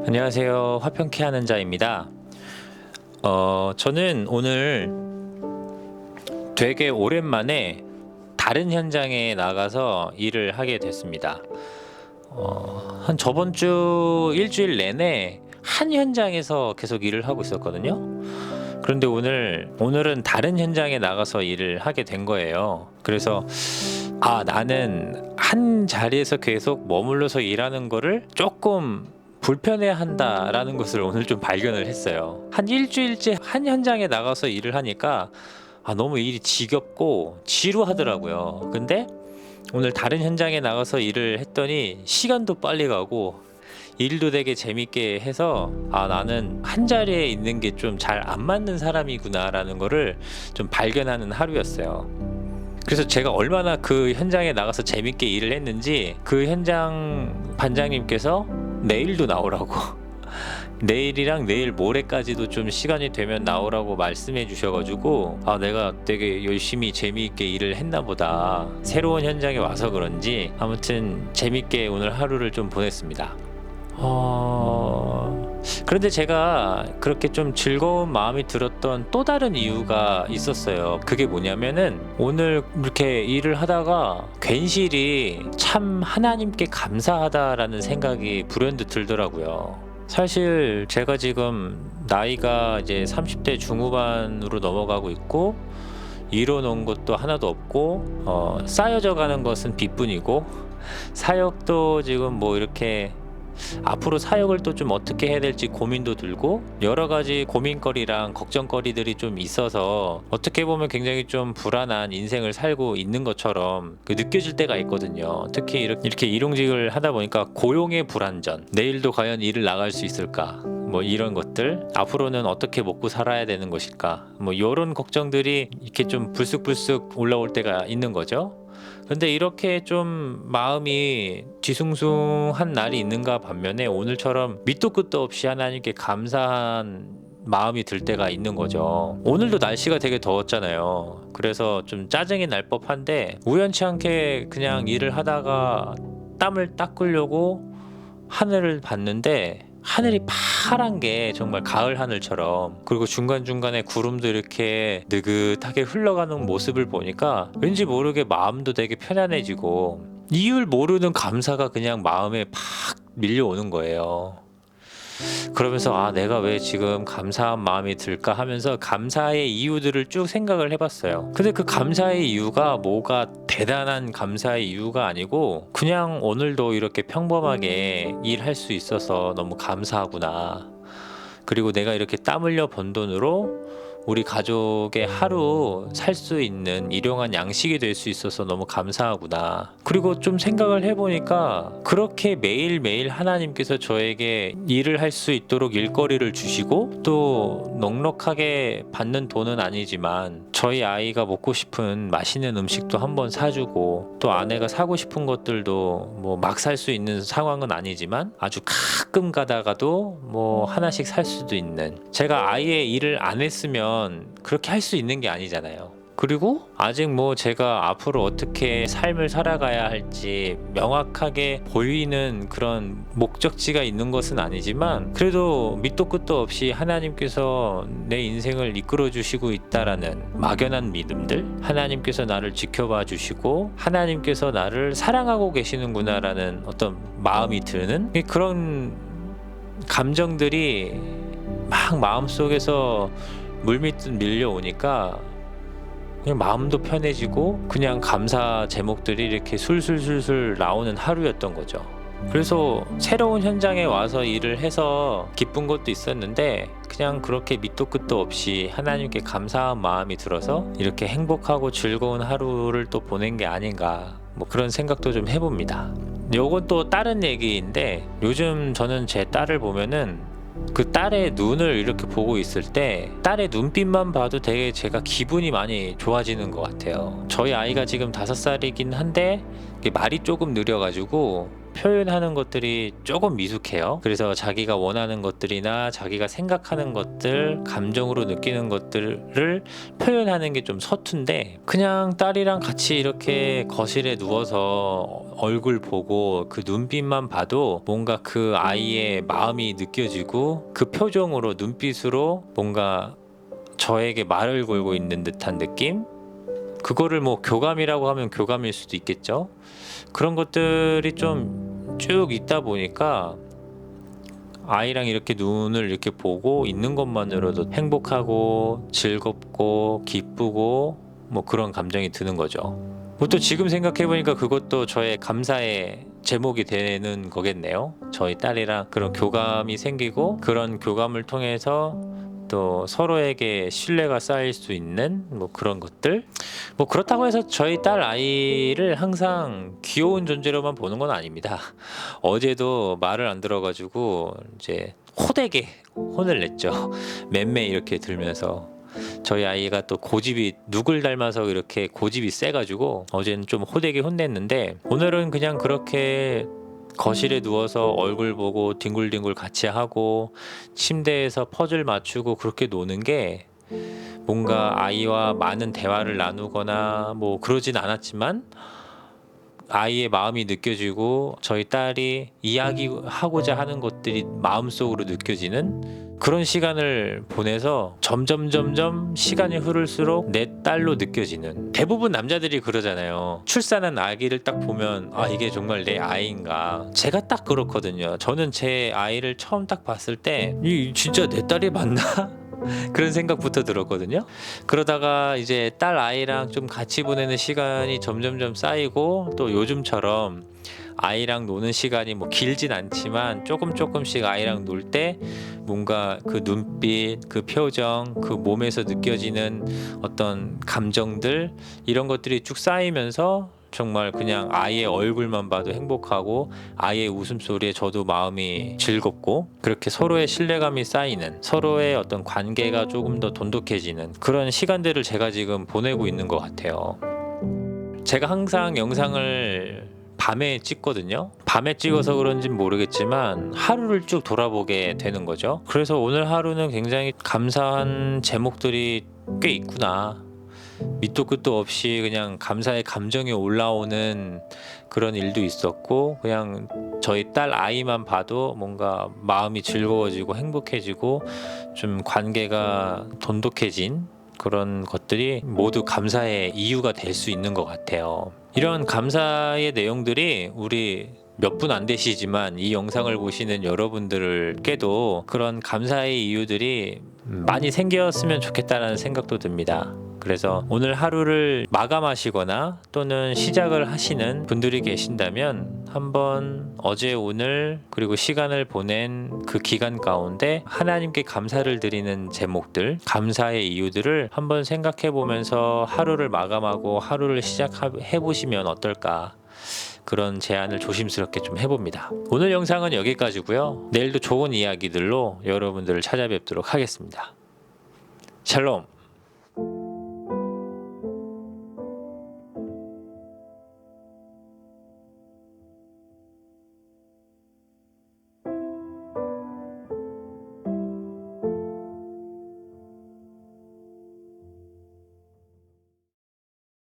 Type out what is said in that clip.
안녕하세요. 화평케 하는 자입니다. 저는 오늘 되게 오랜만에 다른 현장에 나가서 일을 하게 됐습니다. 한 저번 주 일주일 내내 한 현장에서 계속 일을 하고 있었거든요. 그런데 오늘은 다른 현장에 나가서 일을 하게 된 거예요. 그래서 나는 한 자리에서 계속 머물러서 일하는 거를 조금 불편해한다라는 것을 오늘 좀 발견을 했어요. 한 일주일째 한 현장에 나가서 일을 하니까 너무 일이 지겹고 지루하더라고요. 근데 오늘 다른 현장에 나가서 일을 했더니 시간도 빨리 가고 일도 되게 재밌게 해서 나는 한 자리에 있는 게 좀 잘 안 맞는 사람이구나라는 거를 좀 발견하는 하루였어요. 그래서 제가 얼마나 그 현장에 나가서 재밌게 일을 했는지 그 현장 반장님께서 내일도 나오라고 내일이랑 내일 모레까지도 좀 시간이 되면 나오라고 말씀해 주셔가지고 내가 되게 열심히 재미있게 일을 했나 보다, 새로운 현장에 와서 그런지 아무튼 재밌게 오늘 하루를 좀 보냈습니다. 그런데 제가 그렇게 좀 즐거운 마음이 들었던 또 다른 이유가 있었어요. 그게 뭐냐면은 오늘 이렇게 일을 하다가 괜시리 참 하나님께 감사하다라는 생각이 불현듯 들더라고요. 사실 제가 지금 나이가 이제 30대 중후반으로 넘어가고 있고 이뤄놓은 것도 하나도 없고 쌓여져 가는 것은 빚뿐이고 사역도 지금 뭐 이렇게 앞으로 사역을 또 좀 어떻게 해야 될지 고민도 들고 여러 가지 고민거리랑 걱정거리들이 좀 있어서 어떻게 보면 굉장히 좀 불안한 인생을 살고 있는 것처럼 느껴질 때가 있거든요. 특히 이렇게 일용직을 하다 보니까 고용의 불안전, 내일도 과연 일을 나갈 수 있을까, 뭐 이런 것들, 앞으로는 어떻게 먹고 살아야 되는 것일까, 뭐 이런 걱정들이 이렇게 좀 불쑥불쑥 올라올 때가 있는 거죠. 근데 이렇게 좀 마음이 뒤숭숭한 날이 있는가 반면에 오늘처럼 밑도 끝도 없이 하나님께 감사한 마음이 들 때가 있는 거죠. 오늘도 날씨가 되게 더웠잖아요. 그래서 좀 짜증이 날 법한데 우연치 않게 그냥 일을 하다가 땀을 닦으려고 하늘을 봤는데 하늘이 파란 게 정말 가을 하늘처럼, 그리고 중간중간에 구름도 이렇게 느긋하게 흘러가는 모습을 보니까 왠지 모르게 마음도 되게 편안해지고 이유를 모르는 감사가 그냥 마음에 팍 밀려오는 거예요. 그러면서 내가 왜 지금 감사한 마음이 들까 하면서 감사의 이유들을 쭉 생각을 해봤어요. 근데 그 감사의 이유가 뭐가 대단한 감사의 이유가 아니고 그냥 오늘도 이렇게 평범하게 일할 수 있어서 너무 감사하구나, 그리고 내가 이렇게 땀 흘려 번 돈으로 우리 가족의 하루 살 수 있는 일용한 양식이 될 수 있어서 너무 감사하구나. 그리고 좀 생각을 해보니까 그렇게 매일매일 하나님께서 저에게 일을 할 수 있도록 일거리를 주시고 또 넉넉하게 받는 돈은 아니지만 저희 아이가 먹고 싶은 맛있는 음식도 한번 사주고 또 아내가 사고 싶은 것들도 뭐 막 살 수 있는 상황은 아니지만 아주 가끔 가다가도 뭐 하나씩 살 수도 있는, 제가 아예 일을 안 했으면 그렇게 할 수 있는 게 아니잖아요. 그리고 아직 뭐 제가 앞으로 어떻게 삶을 살아가야 할지 명확하게 보이는 그런 목적지가 있는 것은 아니지만 그래도 밑도 끝도 없이 하나님께서 내 인생을 이끌어 주시고 있다라는 막연한 믿음들, 하나님께서 나를 지켜봐 주시고 하나님께서 나를 사랑하고 계시는구나라는 어떤 마음이 드는 그런 감정들이 막 마음속에서 물밀듯 밀려오니까 그냥 마음도 편해지고 그냥 감사 제목들이 이렇게 술술술술 나오는 하루였던 거죠. 그래서 새로운 현장에 와서 일을 해서 기쁜 것도 있었는데 그냥 그렇게 밑도 끝도 없이 하나님께 감사한 마음이 들어서 이렇게 행복하고 즐거운 하루를 또 보낸 게 아닌가, 뭐 그런 생각도 좀 해봅니다. 요건 또 다른 얘기인데 요즘 저는 제 딸을 보면은 그 딸의 눈을 이렇게 보고 있을 때 딸의 눈빛만 봐도 되게 제가 기분이 많이 좋아지는 것 같아요. 저희 아이가 지금 5살이긴 한데 말이 조금 느려가지고 표현하는 것들이 조금 미숙해요. 그래서 자기가 원하는 것들이나 자기가 생각하는 것들, 감정으로 느끼는 것들을 표현하는 게 좀 서툰데, 그냥 딸이랑 같이 이렇게 거실에 누워서 얼굴 보고 그 눈빛만 봐도 뭔가 그 아이의 마음이 느껴지고, 그 표정으로, 눈빛으로 뭔가 저에게 말을 걸고 있는 듯한 느낌? 그거를 뭐 교감이라고 하면 교감일 수도 있겠죠. 그런 것들이 좀 쭉 있다 보니까 아이랑 이렇게 눈을 이렇게 보고 있는 것만으로도 행복하고 즐겁고 기쁘고 뭐 그런 감정이 드는 거죠. 뭐 또 지금 생각해 보니까 그것도 저의 감사의 제목이 되는 거겠네요. 저희 딸이랑 그런 교감이 생기고, 그런 교감을 통해서 또 서로에게 신뢰가 쌓일 수 있는 뭐 그런 것들. 뭐 그렇다고 해서 저희 딸 아이를 항상 귀여운 존재로만 보는 건 아닙니다. 어제도 말을 안 들어가지고 이제 호되게 혼을 냈죠. 맴매 이렇게 들면서. 저희 아이가 또 고집이, 누굴 닮아서 이렇게 고집이 세가지고 어제는 좀 호되게 혼냈는데, 오늘은 그냥 그렇게 거실에 누워서 얼굴 보고 뒹굴뒹굴 같이 하고 침대에서 퍼즐 맞추고 그렇게 노는 게, 뭔가 아이와 많은 대화를 나누거나 뭐 그러진 않았지만 아이의 마음이 느껴지고 저희 딸이 이야기하고자 하는 것들이 마음속으로 느껴지는 그런 시간을 보내서 점점 시간이 흐를수록 내 딸로 느껴지는, 대부분 남자들이 그러잖아요. 출산한 아기를 딱 보면 아, 이게 정말 내 아이인가. 제가 딱 그렇거든요. 저는 제 아이를 처음 딱 봤을 때 이 진짜 내 딸이 맞나? 그런 생각부터 들었거든요. 그러다가 이제 딸 아이랑 좀 같이 보내는 시간이 점점 쌓이고, 또 요즘처럼 아이랑 노는 시간이 뭐 길진 않지만 조금씩 아이랑 놀 때 뭔가 그 눈빛, 그 표정, 그 몸에서 느껴지는 어떤 감정들, 이런 것들이 쭉 쌓이면서 정말 그냥 아이의 얼굴만 봐도 행복하고, 아이의 웃음소리에 저도 마음이 즐겁고, 그렇게 서로의 신뢰감이 쌓이는, 서로의 어떤 관계가 조금 더 돈독해지는 그런 시간들을 제가 지금 보내고 있는 것 같아요. 제가 항상 영상을 밤에 찍거든요. 밤에 찍어서 그런지는 모르겠지만 하루를 쭉 돌아보게 되는 거죠. 그래서 오늘 하루는 굉장히 감사한 제목들이 꽤 있구나, 밑도 끝도 없이 그냥 감사의 감정이 올라오는 그런 일도 있었고, 그냥 저희 딸 아이만 봐도 뭔가 마음이 즐거워지고 행복해지고 좀 관계가 돈독해진 그런 것들이 모두 감사의 이유가 될 수 있는 것 같아요. 이런 감사의 내용들이 우리 몇 분 안 되시지만 이 영상을 보시는 여러분들께도 그런 감사의 이유들이 많이 생겼으면 좋겠다는 생각도 듭니다. 그래서 오늘 하루를 마감하시거나 또는 시작을 하시는 분들이 계신다면, 한번 어제 오늘 그리고 시간을 보낸 그 기간 가운데 하나님께 감사를 드리는 제목들, 감사의 이유들을 한번 생각해 보면서 하루를 마감하고 하루를 시작해 보시면 어떨까, 그런 제안을 조심스럽게 좀 해봅니다. 오늘 영상은 여기까지고요. 내일도 좋은 이야기들로 여러분들을 찾아뵙도록 하겠습니다. 샬롬.